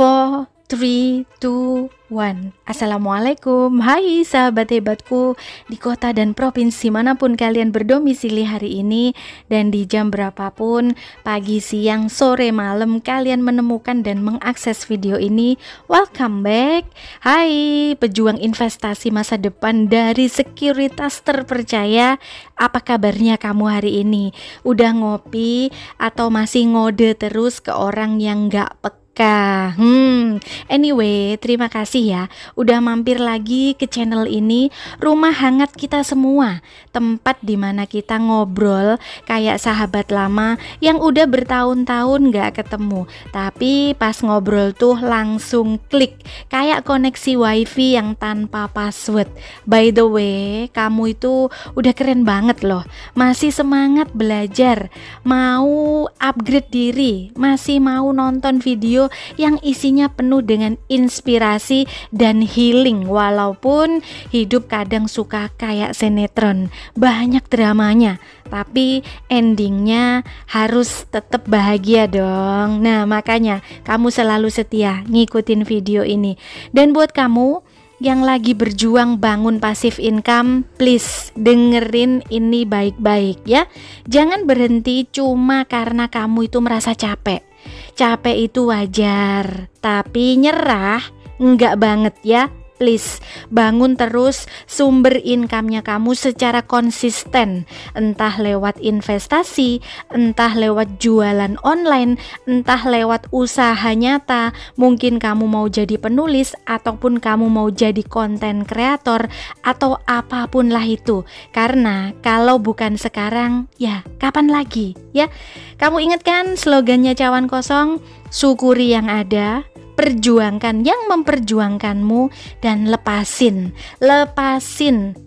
4, 3, 2, 1. Assalamualaikum, hai sahabat hebatku di kota dan provinsi manapun kalian berdomisili hari ini, dan di jam berapapun, pagi, siang, sore, malam kalian menemukan dan mengakses video ini. Welcome back. Hai pejuang investasi masa depan dari sekuritas terpercaya, apa kabarnya kamu hari ini? Udah ngopi atau masih ngode terus ke orang yang gak peka? Anyway, terima kasih ya udah mampir lagi ke channel ini, rumah hangat kita semua, tempat dimana kita ngobrol kayak sahabat lama yang udah bertahun-tahun gak ketemu, tapi pas ngobrol tuh langsung klik, kayak koneksi wifi yang tanpa password. By the way, kamu itu udah keren banget loh, masih semangat belajar, mau upgrade diri, masih mau nonton video yang isinya penuh dengan inspirasi dan healing, walaupun hidup kadang suka kayak sinetron, banyak dramanya, tapi endingnya harus tetap bahagia dong. Nah, makanya kamu selalu setia ngikutin video ini. Dan buat kamu yang lagi berjuang bangun passive income, please dengerin ini baik-baik ya. Jangan berhenti cuma karena kamu itu merasa capek. Capek itu wajar, tapi nyerah enggak banget ya. Please, bangun terus sumber income-nya kamu secara konsisten, entah lewat investasi, entah lewat jualan online, entah lewat usaha nyata. Mungkin kamu mau jadi penulis, ataupun kamu mau jadi konten kreator, atau apapun lah itu. Karena kalau bukan sekarang, ya kapan lagi ya? Kamu ingat kan slogannya Cawan Kosong? Syukuri yang ada, perjuangkan yang memperjuangkanmu, dan lepasin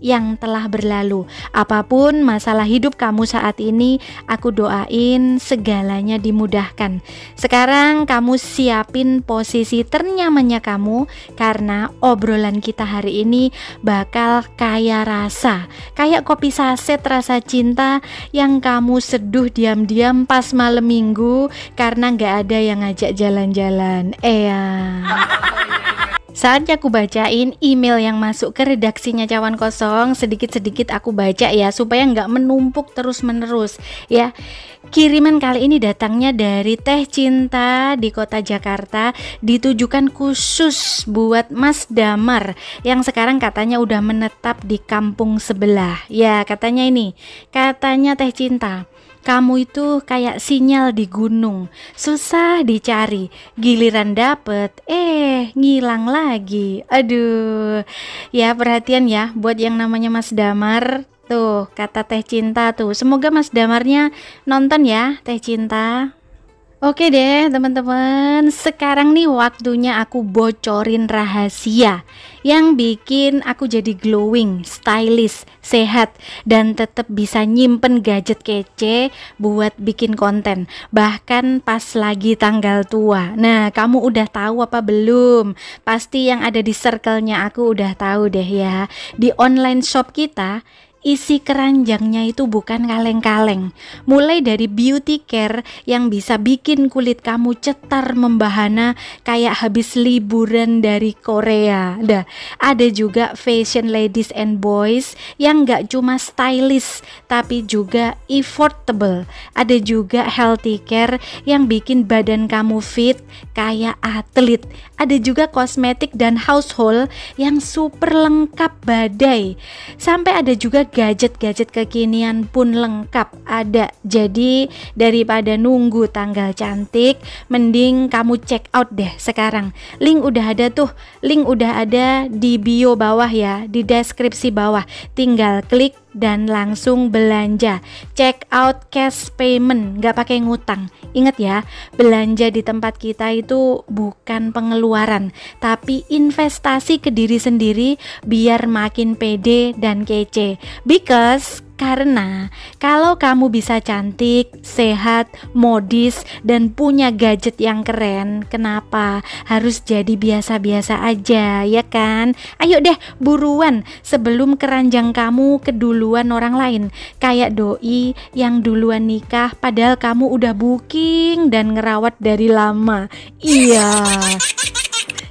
yang telah berlalu. Apapun masalah hidup kamu saat ini, aku doain segalanya dimudahkan. Sekarang kamu siapin posisi ternyamannya kamu, karena obrolan kita hari ini bakal kaya rasa, kayak kopi saset rasa cinta yang kamu seduh diam-diam pas malam minggu karena gak ada yang ngajak jalan-jalan. Saatnya aku bacain email yang masuk ke redaksinya Cawan Kosong. Sedikit-sedikit aku baca ya, supaya nggak menumpuk terus-menerus ya. Kiriman kali ini datangnya dari Teh Cinta di kota Jakarta, ditujukan khusus buat Mas Damar yang sekarang katanya udah menetap di kampung sebelah. Ya, katanya Teh Cinta, kamu itu kayak sinyal di gunung, susah dicari, giliran dapet, ngilang lagi. Aduh, ya perhatian ya buat yang namanya Mas Damar. Tuh, kata Teh Cinta tuh, semoga Mas Damarnya nonton ya, Teh Cinta. Oke deh teman-teman, sekarang nih waktunya aku bocorin rahasia yang bikin aku jadi glowing, stylish, sehat, dan tetap bisa nyimpen gadget kece buat bikin konten, bahkan pas lagi tanggal tua. Nah, kamu udah tahu apa belum? Pasti yang ada di circle-nya aku udah tahu deh ya. Di online shop kita, isi keranjangnya itu bukan kaleng-kaleng. Mulai dari beauty care yang bisa bikin kulit kamu cetar membahana kayak habis liburan dari Korea. Ada juga fashion ladies and boys yang gak cuma stylish tapi juga affordable. Ada juga healthy care yang bikin badan kamu fit kayak atlet. Ada juga kosmetik dan household yang super lengkap badai. Sampai ada juga gadget-gadget kekinian pun lengkap ada. Jadi daripada nunggu tanggal cantik, mending kamu check out deh sekarang. Link udah ada tuh, link udah ada di bio bawah ya, di deskripsi bawah. Tinggal klik dan langsung belanja. Check out cash payment, gak pakai ngutang. Ingat ya, belanja di tempat kita itu bukan pengeluaran, tapi investasi ke diri sendiri biar makin pede dan kece. Because Karena kalau kamu bisa cantik, sehat, modis, dan punya gadget yang keren, kenapa harus jadi biasa-biasa aja, ya kan? Ayo deh, buruan sebelum keranjang kamu keduluan orang lain. Kayak doi yang duluan nikah padahal kamu udah booking dan ngerawat dari lama. Iya.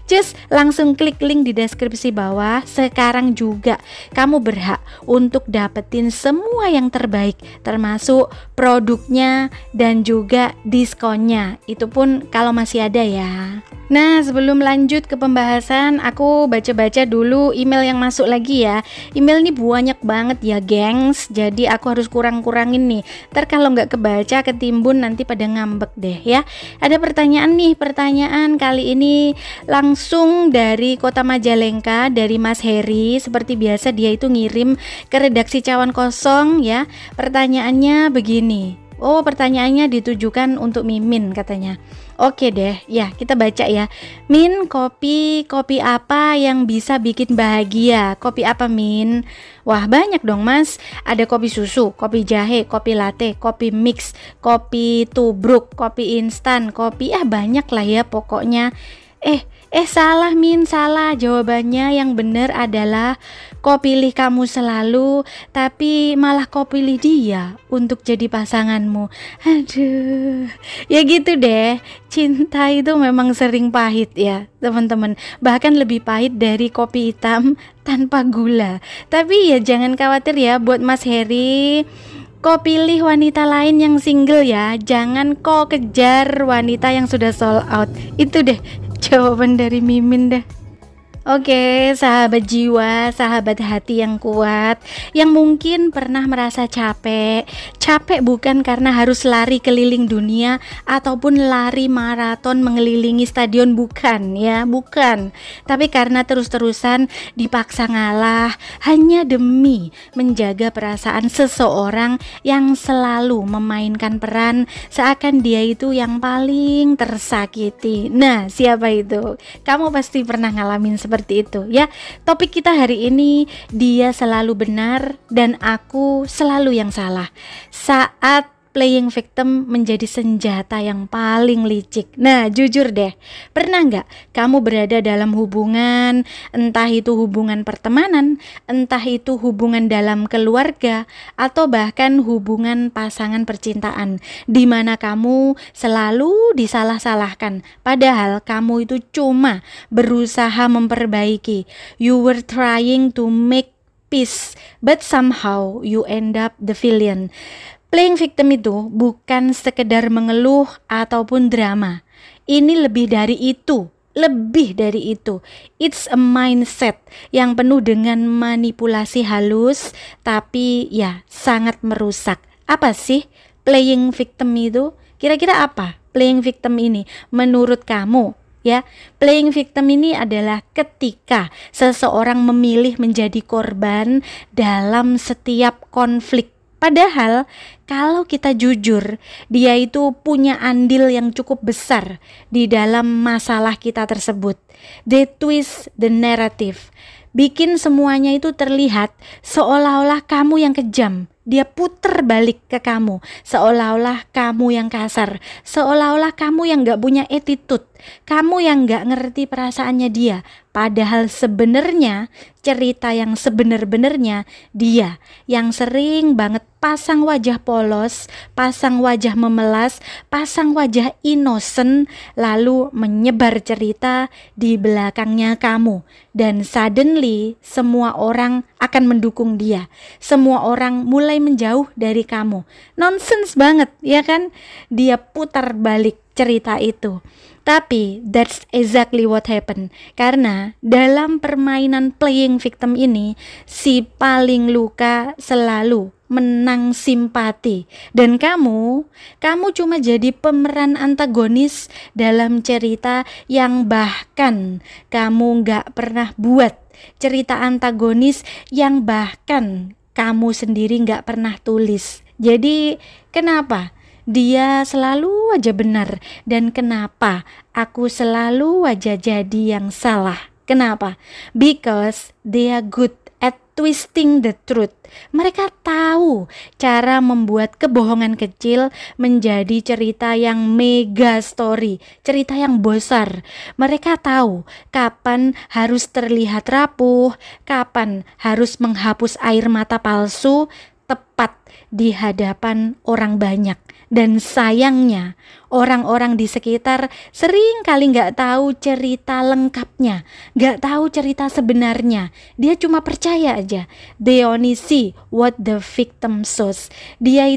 Just langsung klik link di deskripsi bawah. Sekarang juga kamu berhak untuk dapetin semua yang terbaik, termasuk produknya dan juga diskonnya. Itu pun kalau masih ada ya. Nah, sebelum lanjut ke pembahasan, aku baca-baca dulu email yang masuk lagi ya. Email ini banyak banget ya, gengs. Jadi aku harus kurang-kurangin nih. Ntar kalau nggak kebaca, ketimbun, nanti pada ngambek deh ya. Ada pertanyaan nih, pertanyaan kali ini langsung dari Kota Majalengka, dari Mas Heri. Seperti biasa dia itu ngirim ke redaksi Cawan Kosong ya. Pertanyaannya begini. Oh, pertanyaannya ditujukan untuk Mimin katanya. Oke deh, ya kita baca ya. Min, kopi apa yang bisa bikin bahagia? Kopi apa, Min? Wah, banyak dong Mas. Ada kopi susu, kopi jahe, kopi latte, kopi mix, kopi tubruk, kopi instan, kopi banyak lah ya pokoknya. Salah Min, salah. Jawabannya yang benar adalah kau pilih kamu selalu, tapi malah kau pilih dia untuk jadi pasanganmu. Aduh, ya gitu deh. Cinta itu memang sering pahit ya teman-teman. Bahkan lebih pahit dari kopi hitam tanpa gula. Tapi ya jangan khawatir ya buat Mas Heri. Kau pilih wanita lain yang single ya. Jangan kau kejar wanita yang sudah sold out. Itu deh jawaban dari Mimin dah. Oke, sahabat jiwa, sahabat hati yang kuat, yang mungkin pernah merasa capek bukan karena harus lari keliling dunia ataupun lari maraton mengelilingi stadion, bukan ya, bukan. Tapi karena terus-terusan dipaksa ngalah hanya demi menjaga perasaan seseorang yang selalu memainkan peran seakan dia itu yang paling tersakiti. Nah, siapa itu? Kamu pasti pernah ngalamin seperti itu ya. Topik kita hari ini, dia selalu benar dan aku selalu yang salah. Saat playing victim menjadi senjata yang paling licik. Nah, jujur deh, pernah nggak kamu berada dalam hubungan, entah itu hubungan pertemanan, entah itu hubungan dalam keluarga, atau bahkan hubungan pasangan percintaan, di mana kamu selalu disalah-salahkan, padahal kamu itu cuma berusaha memperbaiki. You were trying to make peace, but somehow you end up the villain. Playing victim itu bukan sekedar mengeluh ataupun drama. Ini lebih dari itu. It's a mindset yang penuh dengan manipulasi halus, tapi ya sangat merusak. Apa sih playing victim itu? Kira-kira apa playing victim ini menurut kamu? Ya, playing victim ini adalah ketika seseorang memilih menjadi korban dalam setiap konflik. Padahal kalau kita jujur, dia itu punya andil yang cukup besar di dalam masalah kita tersebut. They twist the narrative, bikin semuanya itu terlihat seolah-olah kamu yang kejam. Dia puter balik ke kamu, seolah-olah kamu yang kasar, seolah-olah kamu yang gak punya attitude, kamu yang gak ngerti perasaannya dia. Padahal sebenarnya cerita yang sebenar-benarnya dia yang sering banget pasang wajah polos, pasang wajah memelas, pasang wajah innocent, lalu menyebar cerita di belakangnya kamu. Dan suddenly semua orang akan mendukung dia. Semua orang mulai menjauh dari kamu. Nonsense banget, ya kan? Dia putar balik cerita itu. Tapi that's exactly what happened. Karena dalam permainan playing victim ini, si paling luka selalu menang simpati. Dan kamu cuma jadi pemeran antagonis dalam cerita yang bahkan kamu gak pernah buat. Cerita antagonis yang bahkan kamu sendiri gak pernah tulis. Jadi kenapa dia selalu aja benar dan kenapa aku selalu aja jadi yang salah? Kenapa? Because they are good at twisting the truth. Mereka tahu cara membuat kebohongan kecil menjadi cerita yang mega story, cerita yang besar. Mereka tahu kapan harus terlihat rapuh, kapan harus menghapus air mata palsu tepat di hadapan orang banyak. Dan sayangnya orang-orang di sekitar sering kali gak tahu cerita lengkapnya, gak tahu cerita sebenarnya. Dia cuma percaya aja. They only see what the victim shows. Dia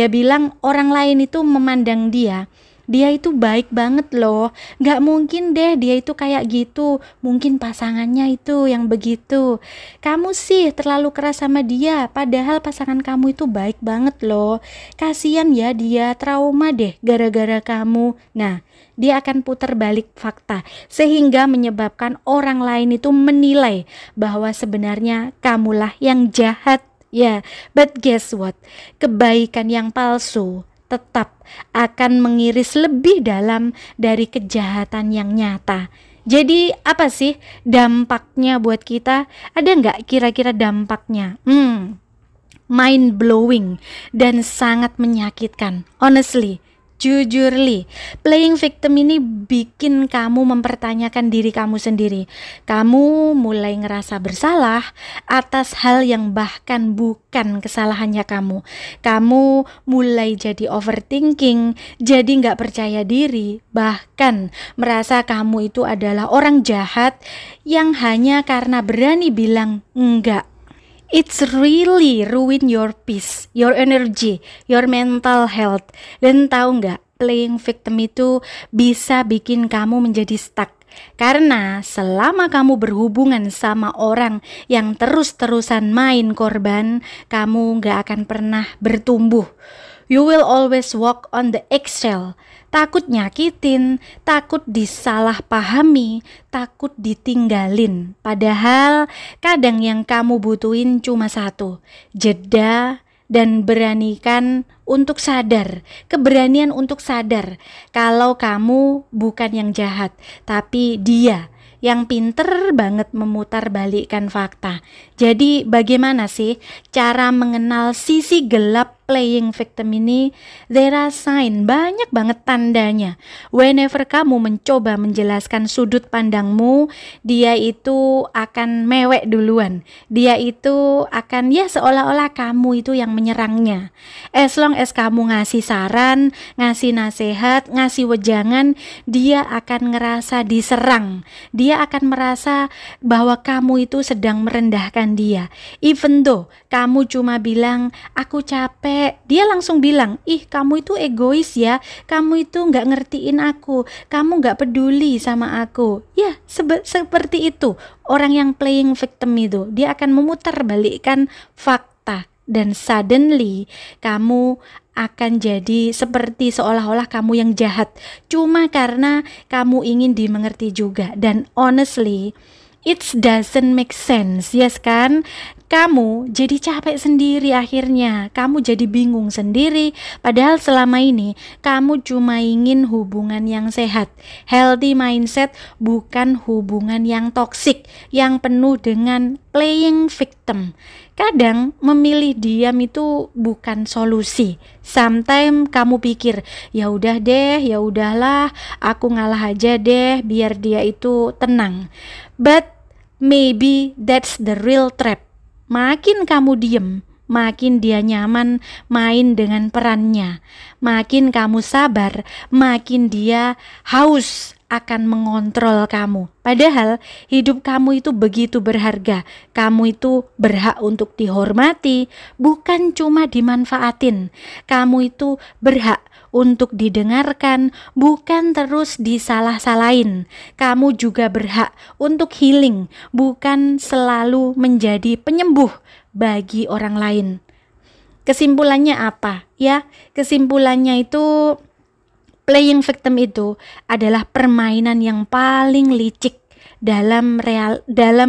bilang orang lain itu memandang dia itu baik banget loh, gak mungkin deh dia itu kayak gitu, mungkin pasangannya itu yang begitu. Kamu sih terlalu keras sama dia, padahal pasangan kamu itu baik banget loh. Kasian ya dia, trauma deh gara-gara kamu. Nah, dia akan putar balik fakta sehingga menyebabkan orang lain itu menilai bahwa sebenarnya kamulah yang jahat. Ya, but guess what? Kebaikan yang palsu tetap akan mengiris lebih dalam dari kejahatan yang nyata. Jadi apa sih dampaknya buat kita? Ada nggak kira-kira dampaknya? Mind blowing dan sangat menyakitkan. Honestly, jujurly, playing victim ini bikin kamu mempertanyakan diri kamu sendiri. Kamu mulai ngerasa bersalah atas hal yang bahkan bukan kesalahannya kamu. Kamu mulai jadi overthinking, jadi gak percaya diri, bahkan merasa kamu itu adalah orang jahat yang hanya karena berani bilang enggak. It's really ruin your peace, your energy, your mental health. Dan tahu nggak, playing victim itu bisa bikin kamu menjadi stuck. Karena selama kamu berhubungan sama orang yang terus-terusan main korban, kamu nggak akan pernah bertumbuh. You will always walk on the eggshell. Takut nyakitin, takut disalahpahami, takut ditinggalin. Padahal kadang yang kamu butuhin cuma satu, jeda dan beranikan untuk sadar, keberanian untuk sadar kalau kamu bukan yang jahat, tapi dia yang pinter banget memutarbalikkan fakta. Jadi bagaimana sih cara mengenal sisi gelap playing victim ini? There are sign, banyak banget tandanya. Whenever kamu mencoba menjelaskan sudut pandangmu, dia itu akan mewek duluan. Dia itu akan seolah-olah kamu itu yang menyerangnya. As long as kamu ngasih saran, ngasih nasihat, ngasih wejangan, dia akan ngerasa diserang. Dia akan merasa bahwa kamu itu sedang merendahkan dia. Even though kamu cuma bilang, aku capek, dia langsung bilang, ih kamu itu egois ya, kamu itu gak ngertiin aku, kamu gak peduli sama aku. Ya, seperti itu. Orang yang playing victim itu, dia akan memutarbalikkan fakta. Dan suddenly kamu akan jadi seperti seolah-olah kamu yang jahat, cuma karena kamu ingin dimengerti juga. Dan honestly, it doesn't make sense, yes kan? Kamu jadi capek sendiri akhirnya, kamu jadi bingung sendiri, padahal selama ini kamu cuma ingin hubungan yang sehat, healthy mindset, bukan hubungan yang toksik, yang penuh dengan playing victim. Kadang memilih diam itu bukan solusi. Sometimes kamu pikir, ya udah deh, ya udahlah, aku ngalah aja deh biar dia itu tenang. But maybe that's the real trap. Makin kamu diem, makin dia nyaman main dengan perannya. Makin kamu sabar, makin dia haus akan mengontrol kamu. Padahal hidup kamu itu begitu berharga. Kamu itu berhak untuk dihormati, bukan cuma dimanfaatin. Kamu itu berhak untuk didengarkan, bukan terus disalah-salahin. Kamu juga berhak untuk healing, bukan selalu menjadi penyembuh bagi orang lain. Kesimpulannya apa? Ya, kesimpulannya itu playing victim itu adalah permainan yang paling licik dalam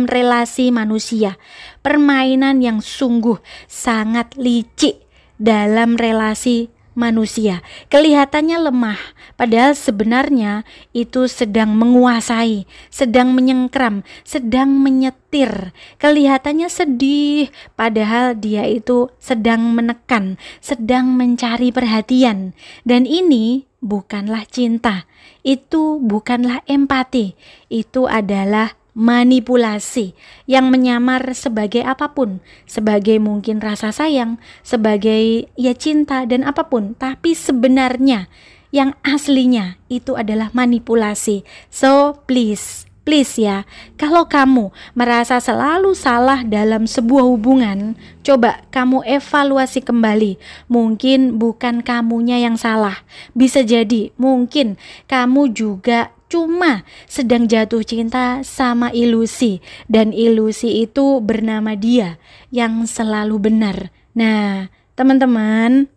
relasi manusia. Permainan yang sungguh sangat licik dalam relasi manusia. Kelihatannya lemah, padahal sebenarnya itu sedang menguasai, sedang menyengkram, sedang menyetir. Kelihatannya sedih, padahal dia itu sedang menekan, sedang mencari perhatian. Dan ini bukanlah cinta, itu bukanlah empati, itu adalah manipulasi yang menyamar sebagai apapun, sebagai mungkin rasa sayang, sebagai ya cinta dan apapun, tapi sebenarnya yang aslinya itu adalah manipulasi. So please ya, kalau kamu merasa selalu salah dalam sebuah hubungan, coba kamu evaluasi kembali. Mungkin bukan kamunya yang salah, bisa jadi mungkin kamu juga cuma sedang jatuh cinta sama ilusi, dan ilusi itu bernama dia yang selalu benar. Nah, teman-teman,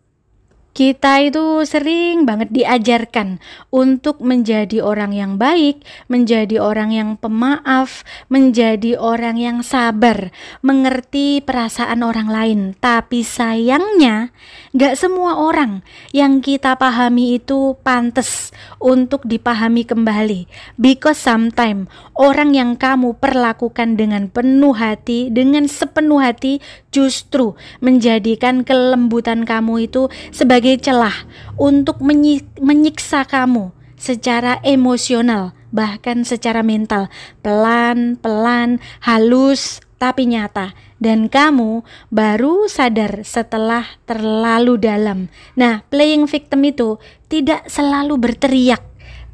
kita itu sering banget diajarkan untuk menjadi orang yang baik, menjadi orang yang pemaaf, menjadi orang yang sabar, mengerti perasaan orang lain. Tapi sayangnya, gak semua orang yang kita pahami itu pantas untuk dipahami kembali. Because sometimes orang yang kamu perlakukan dengan penuh hati, dengan sepenuh hati, justru menjadikan kelembutan kamu itu sebagai celah untuk menyiksa kamu secara emosional, bahkan secara mental, pelan-pelan, halus tapi nyata, dan kamu baru sadar setelah terlalu dalam. Nah, playing victim itu tidak selalu berteriak,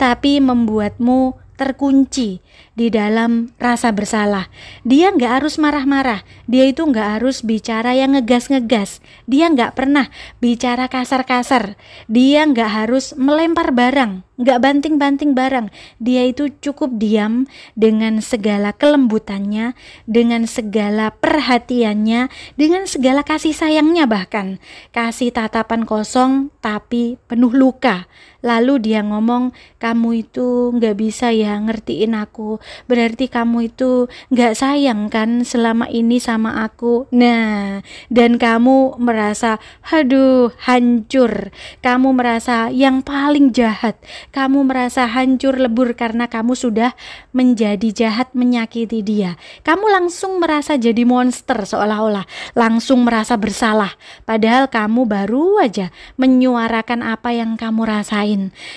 tapi membuatmu terkunci di dalam rasa bersalah. Dia nggak harus marah-marah, dia itu nggak harus bicara yang ngegas-ngegas, dia nggak pernah bicara kasar-kasar, dia nggak harus melempar barang, nggak banting-banting barang. Dia itu cukup diam dengan segala kelembutannya, dengan segala perhatiannya, dengan segala kasih sayangnya, bahkan kasih tatapan kosong tapi penuh luka. Lalu dia ngomong, kamu itu nggak bisa ya ngertiin aku, berarti kamu itu nggak sayang kan selama ini sama aku. Nah, dan kamu merasa haduh hancur, kamu merasa yang paling jahat, kamu merasa hancur lebur karena kamu sudah menjadi jahat menyakiti dia. Kamu langsung merasa jadi monster, seolah-olah langsung merasa bersalah, padahal kamu baru aja menyuarakan apa yang kamu rasain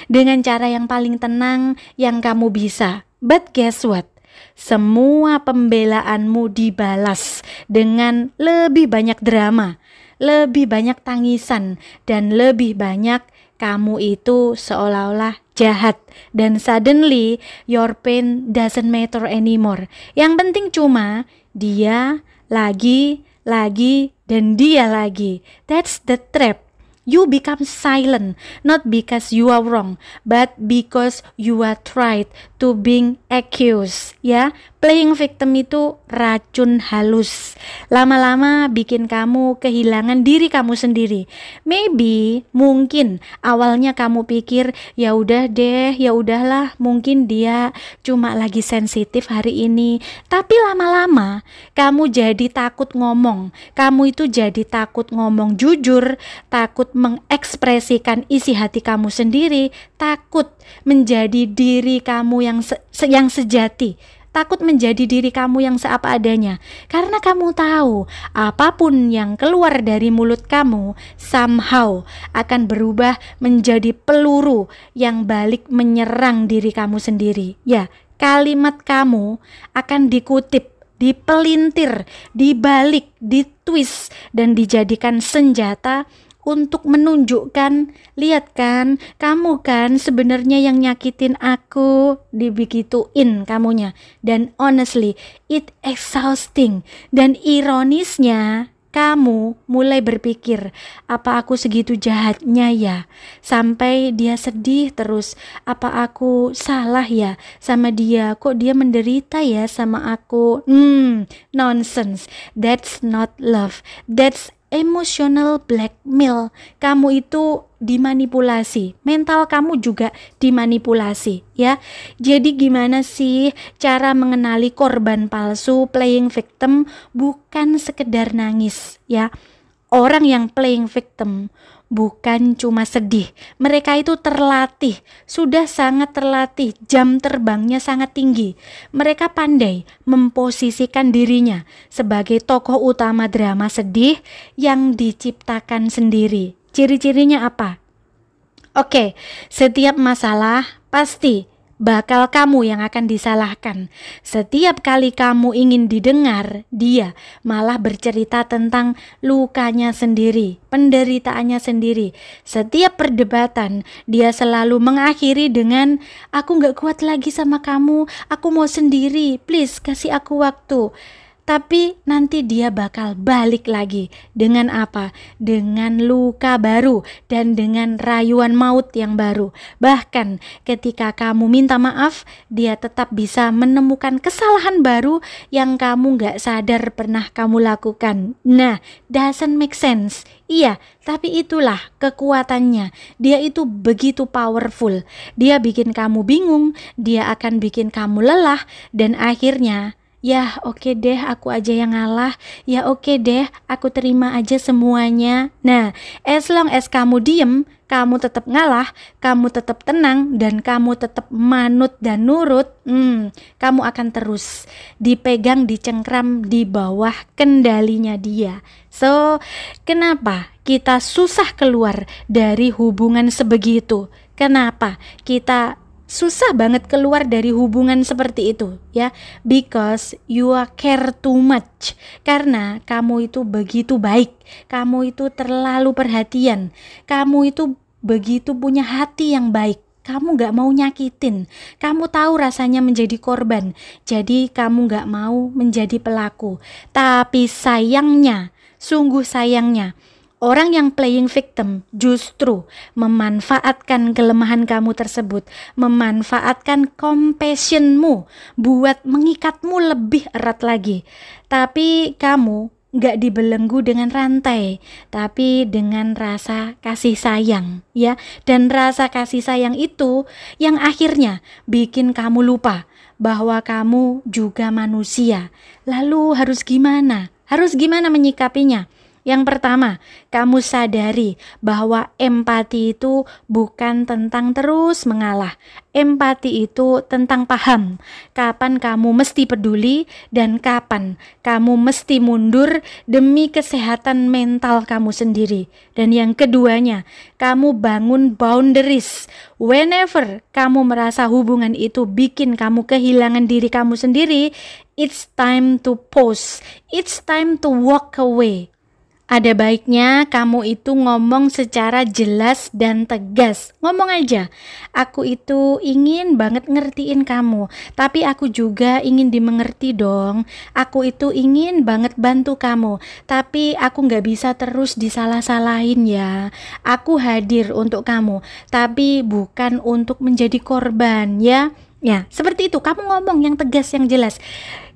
dengan cara yang paling tenang yang kamu bisa. But guess what? Semua pembelaanmu dibalas dengan lebih banyak drama, lebih banyak tangisan, dan lebih banyak kamu itu seolah-olah jahat. Dan suddenly your pain doesn't matter anymore. Yang penting cuma dia lagi, dan dia lagi. That's the trap. You become silent, not because you are wrong, but because you are tried to being accused. Ya, playing victim itu racun halus. Lama-lama bikin kamu kehilangan diri kamu sendiri. Maybe, mungkin awalnya kamu pikir ya udah deh, ya udahlah, mungkin dia cuma lagi sensitif hari ini. Tapi lama-lama kamu jadi takut ngomong. Kamu itu jadi takut ngomong jujur, takut mengekspresikan isi hati kamu sendiri, takut menjadi diri kamu yang sejati, takut menjadi diri kamu yang seapa adanya, karena kamu tahu apapun yang keluar dari mulut kamu somehow akan berubah menjadi peluru yang balik menyerang diri kamu sendiri. Ya, kalimat kamu akan dikutip, dipelintir, dibalik, ditwist, dan dijadikan senjata untuk menunjukkan, lihat kan, kamu kan sebenarnya yang nyakitin aku, dibegituin kamunya. Dan honestly, it exhausting. Dan ironisnya, kamu mulai berpikir, apa aku segitu jahatnya ya? Sampai dia sedih terus, apa aku salah ya sama dia? Kok dia menderita ya sama aku? Nonsense. That's not love. That's emotional blackmail. Kamu itu dimanipulasi, mental kamu juga dimanipulasi, ya. Jadi gimana sih cara mengenali korban palsu playing victim? Bukan sekedar nangis, ya. Orang yang playing victim bukan cuma sedih. Mereka itu terlatih, sudah sangat terlatih, jam terbangnya sangat tinggi. Mereka pandai memposisikan dirinya sebagai tokoh utama drama sedih yang diciptakan sendiri. Ciri-cirinya apa? Oke, setiap masalah pasti bakal kamu yang akan disalahkan. Setiap kali kamu ingin didengar, dia malah bercerita tentang lukanya sendiri, penderitaannya sendiri. Setiap perdebatan, dia selalu mengakhiri dengan, aku gak kuat lagi sama kamu, aku mau sendiri, please kasih aku waktu. Tapi nanti dia bakal balik lagi dengan apa? Dengan luka baru dan dengan rayuan maut yang baru. Bahkan ketika kamu minta maaf, dia tetap bisa menemukan kesalahan baru yang kamu gak sadar pernah kamu lakukan. Nah, doesn't make sense. Iya, tapi itulah kekuatannya. Dia itu begitu powerful. Dia bikin kamu bingung, dia akan bikin kamu lelah, dan akhirnya ya oke deh, aku aja yang ngalah. Ya oke deh, aku terima aja semuanya. Nah, as long as kamu diem, kamu tetap ngalah, kamu tetap tenang, dan kamu tetap manut dan nurut, kamu akan terus dipegang, dicengkram di bawah kendalinya dia. So, kenapa kita susah keluar dari hubungan sebegitu? Kenapa kita susah banget keluar dari hubungan seperti itu, ya? Because you care too much. Karena kamu itu begitu baik, kamu itu terlalu perhatian, kamu itu begitu punya hati yang baik. Kamu gak mau nyakitin, kamu tahu rasanya menjadi korban, jadi kamu gak mau menjadi pelaku. Tapi sayangnya, sungguh sayangnya, orang yang playing victim justru memanfaatkan kelemahan kamu tersebut, memanfaatkan compassionmu buat mengikatmu lebih erat lagi. Tapi kamu gak dibelenggu dengan rantai, tapi dengan rasa kasih sayang, ya. Dan rasa kasih sayang itu yang akhirnya bikin kamu lupa bahwa kamu juga manusia. Lalu harus gimana? Harus gimana menyikapinya? Yang pertama, kamu sadari bahwa empati itu bukan tentang terus mengalah. Empati itu tentang paham kapan kamu mesti peduli dan kapan kamu mesti mundur demi kesehatan mental kamu sendiri. Dan yang keduanya, kamu bangun boundaries. Whenever kamu merasa hubungan itu bikin kamu kehilangan diri kamu sendiri, it's time to pause. It's time to walk away. Ada baiknya kamu itu ngomong secara jelas dan tegas. Ngomong aja, aku itu ingin banget ngertiin kamu, tapi aku juga ingin dimengerti dong. Aku itu ingin banget bantu kamu, tapi aku gak bisa terus disalah-salahin ya. Aku hadir untuk kamu, tapi bukan untuk menjadi korban ya. Ya, seperti itu, kamu ngomong yang tegas, yang jelas.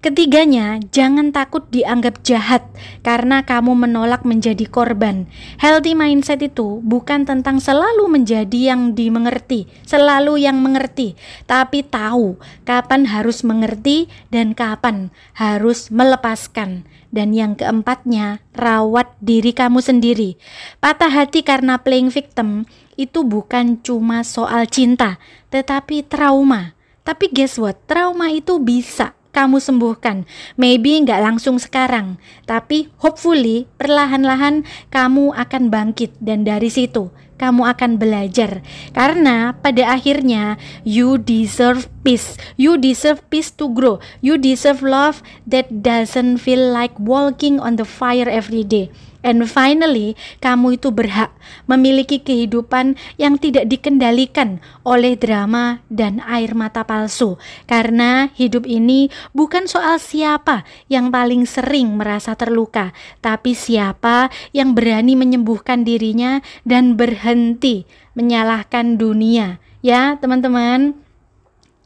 Ketiganya, jangan takut dianggap jahat karena kamu menolak menjadi korban. Healthy mindset itu bukan tentang selalu menjadi yang dimengerti, selalu yang mengerti, tapi tahu kapan harus mengerti dan kapan harus melepaskan. Dan yang keempatnya, rawat diri kamu sendiri. Patah hati karena playing victim itu bukan cuma soal cinta, tetapi trauma. Tapi guess what? Trauma itu bisa kamu sembuhkan. Maybe nggak langsung sekarang, tapi hopefully perlahan-lahan kamu akan bangkit dan dari situ kamu akan belajar. Karena pada akhirnya you deserve peace. You deserve peace to grow. You deserve love that doesn't feel like walking on the fire every day. And finally, kamu itu berhak memiliki kehidupan yang tidak dikendalikan oleh drama dan air mata palsu. Karena hidup ini bukan soal siapa yang paling sering merasa terluka, tapi siapa yang berani menyembuhkan dirinya dan berhenti menyalahkan dunia. Ya, teman-teman.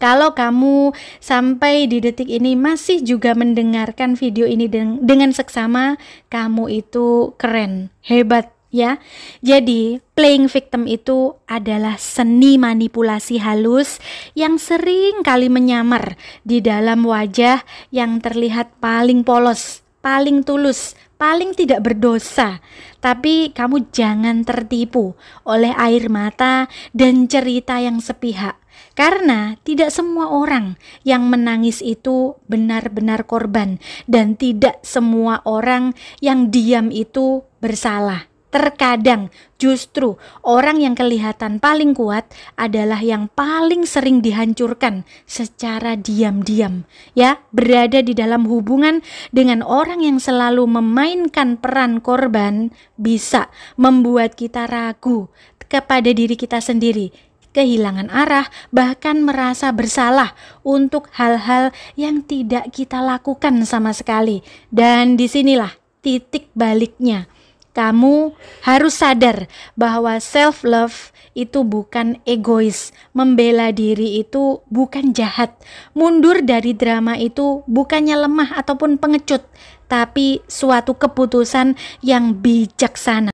Kalau kamu sampai di detik ini masih juga mendengarkan video ini dengan seksama, kamu itu keren, hebat ya. Jadi playing victim itu adalah seni manipulasi halus yang sering kali menyamar di dalam wajah yang terlihat paling polos, paling tulus, paling tidak berdosa. Tapi kamu jangan tertipu oleh air mata dan cerita yang sepihak. Karena tidak semua orang yang menangis itu benar-benar korban, dan tidak semua orang yang diam itu bersalah. Terkadang justru orang yang kelihatan paling kuat adalah yang paling sering dihancurkan secara diam-diam. Ya, berada di dalam hubungan dengan orang yang selalu memainkan peran korban bisa membuat kita ragu kepada diri kita sendiri, kehilangan arah, bahkan merasa bersalah untuk hal-hal yang tidak kita lakukan sama sekali. Dan disinilah titik baliknya. Kamu harus sadar bahwa self-love itu bukan egois. Membela diri itu bukan jahat. Mundur dari drama itu bukannya lemah ataupun pengecut, tapi suatu keputusan yang bijaksana.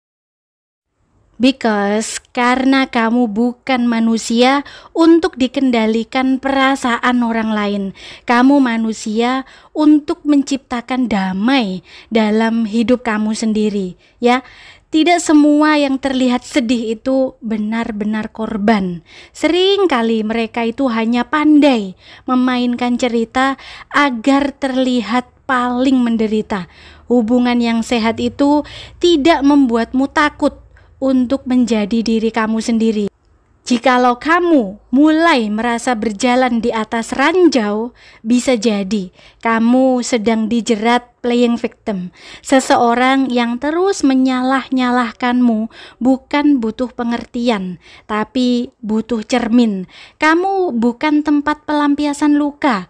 Because karena kamu bukan manusia untuk dikendalikan perasaan orang lain. Kamu manusia untuk menciptakan damai dalam hidup kamu sendiri, ya. Tidak semua yang terlihat sedih itu benar-benar korban. Seringkali mereka itu hanya pandai memainkan cerita agar terlihat paling menderita. Hubungan yang sehat itu tidak membuatmu takut untuk menjadi diri kamu sendiri. Jikalau kamu mulai merasa berjalan di atas ranjau, bisa jadi kamu sedang dijerat playing victim. Seseorang yang terus menyalah-nyalahkanmu bukan butuh pengertian, tapi butuh cermin. Kamu bukan tempat pelampiasan luka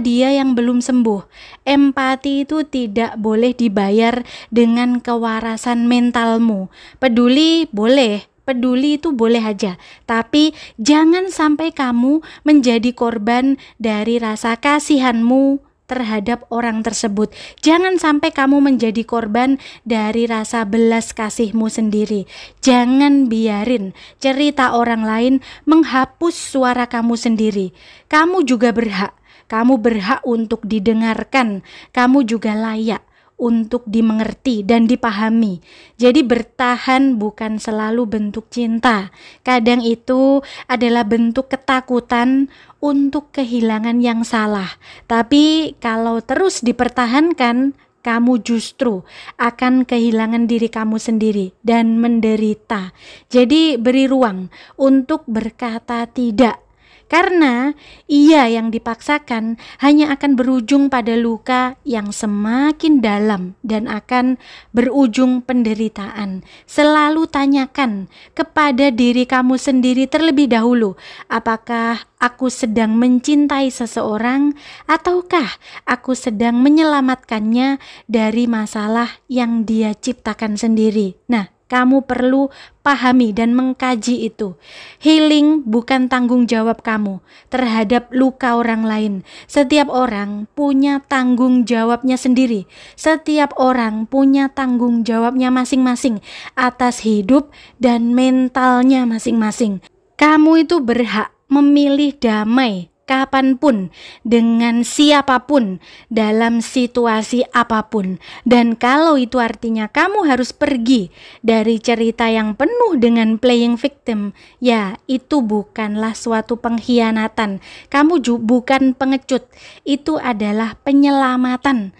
dia yang belum sembuh. Empati itu tidak boleh dibayar dengan kewarasan mentalmu. Peduli boleh, peduli itu boleh aja, tapi jangan sampai kamu menjadi korban dari rasa kasihanmu terhadap orang tersebut. Jangan sampai kamu menjadi korban dari rasa belas kasihmu sendiri. Jangan biarin cerita orang lain menghapus suara kamu sendiri. Kamu juga berhak. Kamu berhak untuk didengarkan. Kamu juga layak untuk dimengerti dan dipahami. Jadi bertahan bukan selalu bentuk cinta. Kadang itu adalah bentuk ketakutan untuk kehilangan yang salah. Tapi kalau terus dipertahankan, kamu justru akan kehilangan diri kamu sendiri dan menderita. Jadi beri ruang untuk berkata tidak. Karena ia yang dipaksakan hanya akan berujung pada luka yang semakin dalam dan akan berujung penderitaan. Selalu tanyakan kepada diri kamu sendiri terlebih dahulu, apakah aku sedang mencintai seseorang ataukah aku sedang menyelamatkannya dari masalah yang dia ciptakan sendiri. Nah, kamu perlu pahami dan mengkaji itu. Healing bukan tanggung jawab kamu terhadap luka orang lain. Setiap orang punya tanggung jawabnya sendiri. Setiap orang punya tanggung jawabnya masing-masing atas hidup dan mentalnya masing-masing. Kamu itu berhak memilih damai kapanpun, dengan siapapun, dalam situasi apapun. Dan kalau itu artinya kamu harus pergi dari cerita yang penuh dengan playing victim, ya itu bukanlah suatu pengkhianatan. Kamu bukan pengecut. Itu adalah penyelamatan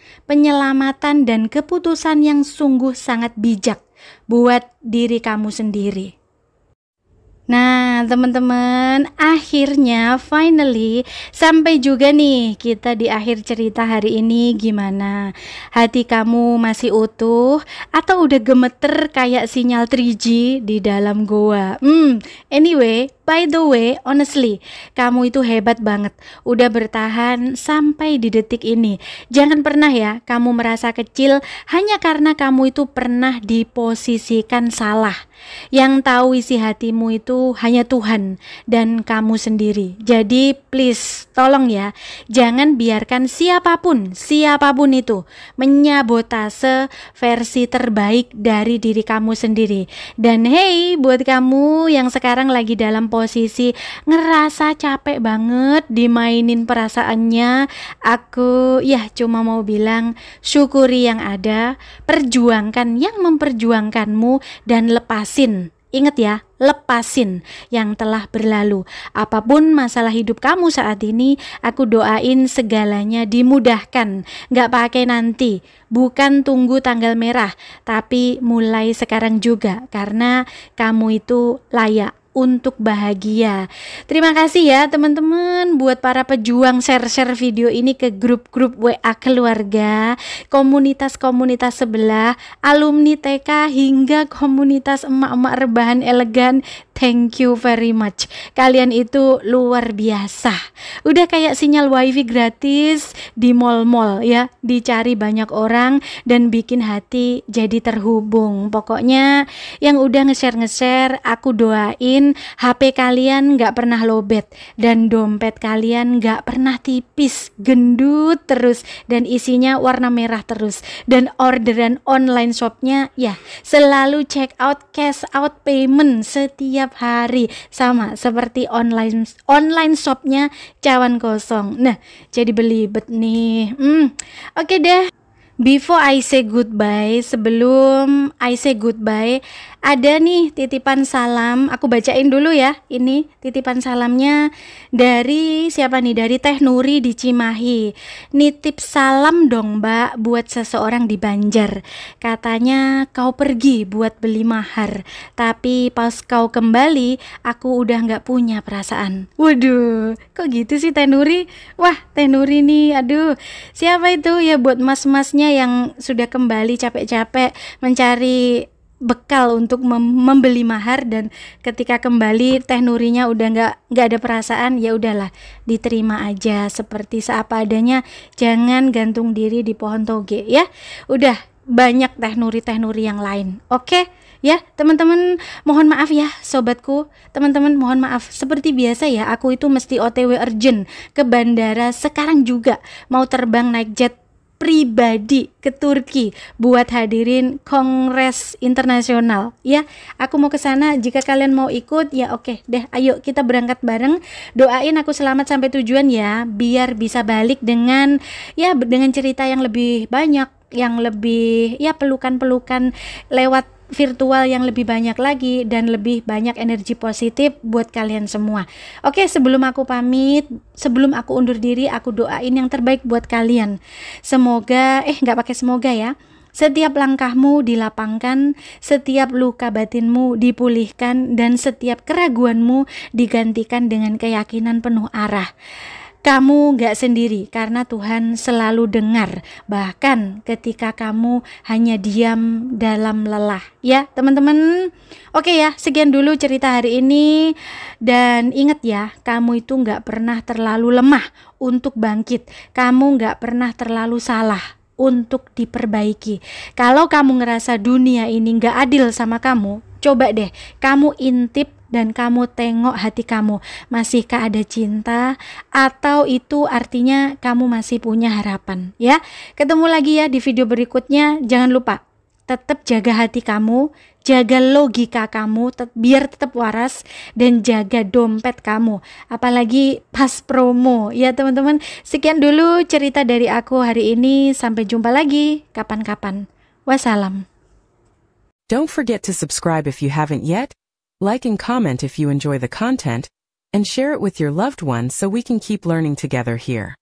dan keputusan yang sungguh sangat bijak buat diri kamu sendiri. Nah teman-teman, akhirnya finally sampai juga nih kita di akhir cerita hari ini. Gimana? Hati kamu masih utuh atau udah gemeter kayak sinyal 3G di dalam goa? Anyway, by the way, honestly, kamu itu hebat banget. Udah bertahan sampai di detik ini. Jangan pernah ya kamu merasa kecil hanya karena kamu itu pernah diposisikan salah. Yang tahu isi hatimu itu hanya Tuhan dan kamu sendiri. Jadi please, tolong ya, jangan biarkan siapapun itu menyabotase versi terbaik dari diri kamu sendiri. Dan hey, buat kamu yang sekarang lagi dalam posisi posisi ngerasa capek banget dimainin perasaannya, aku ya cuma mau bilang syukuri yang ada, perjuangkan yang memperjuangkanmu, dan lepasin. Ingat ya, lepasin yang telah berlalu. Apapun masalah hidup kamu saat ini, aku doain segalanya dimudahkan. Gak pakai nanti, bukan tunggu tanggal merah, tapi mulai sekarang juga, karena kamu itu layak untuk bahagia. Terima kasih ya teman-teman buat para pejuang share-share video ini ke grup-grup WA keluarga, komunitas-komunitas sebelah, alumni TK hingga komunitas emak-emak rebahan elegan. Thank you very much. Kalian itu luar biasa. Udah kayak sinyal wifi gratis di mall-mall ya, dicari banyak orang dan bikin hati jadi terhubung. Pokoknya yang udah nge-share, aku doain HP kalian gak pernah lobet dan dompet kalian gak pernah tipis, gendut terus dan isinya warna merah terus, dan orderan online shopnya ya selalu check out, cash out payment setiap hari, sama seperti online shopnya Cawan Kosong. Nah, jadi belibet nih. Oke deh. Before I say goodbye, sebelum I say goodbye, ada nih titipan salam. Aku bacain dulu ya. Ini titipan salamnya dari siapa nih? Dari Teh Nuri di Cimahi. Nitip salam dong Mbak buat seseorang di Banjar. Katanya kau pergi buat beli mahar, tapi pas kau kembali aku udah gak punya perasaan. Waduh, kok gitu sih Teh Nuri? Wah, Teh Nuri nih, aduh, siapa itu ya buat mas-masnya yang sudah kembali capek-capek mencari bekal untuk membeli mahar, dan ketika kembali Teh Nurinya udah nggak ada perasaan, ya udahlah, diterima aja seperti seapa adanya, jangan gantung diri di pohon toge ya. Udah banyak Teh Nuri yang lain. Oke ya teman-teman, mohon maaf ya sobatku, teman-teman mohon maaf, seperti biasa ya, aku itu mesti OTW urgent ke bandara sekarang juga, mau terbang naik jet pribadi ke Turki buat hadirin kongres internasional ya. Aku mau ke sana, jika kalian mau ikut ya oke deh, ayo kita berangkat bareng. Doain aku selamat sampai tujuan ya, biar bisa balik dengan cerita yang lebih banyak, yang lebih ya pelukan-pelukan lewat virtual yang lebih banyak lagi, dan lebih banyak energi positif buat kalian semua. Oke, sebelum aku pamit, sebelum aku undur diri, aku doain yang terbaik buat kalian. Semoga, nggak pakai semoga ya, setiap langkahmu dilapangkan, setiap luka batinmu dipulihkan, dan setiap keraguanmu digantikan dengan keyakinan penuh arah. Kamu gak sendiri karena Tuhan selalu dengar, bahkan ketika kamu hanya diam dalam lelah ya teman-teman. Oke ya, sekian dulu cerita hari ini, dan ingat ya, kamu itu gak pernah terlalu lemah untuk bangkit, kamu gak pernah terlalu salah untuk diperbaiki. Kalau kamu ngerasa dunia ini gak adil sama kamu, coba deh kamu intip dan kamu tengok hati kamu, masihkah ada cinta, atau itu artinya kamu masih punya harapan ya. Ketemu lagi ya di video berikutnya. Jangan lupa tetap jaga hati kamu, jaga logika kamu biar tetap waras, dan jaga dompet kamu apalagi pas promo ya teman-teman. Sekian dulu cerita dari aku hari ini, sampai jumpa lagi kapan-kapan. Wassalam. Don't forget to subscribe if you haven't yet. Like and comment if you enjoy the content, and share it with your loved ones so we can keep learning together here.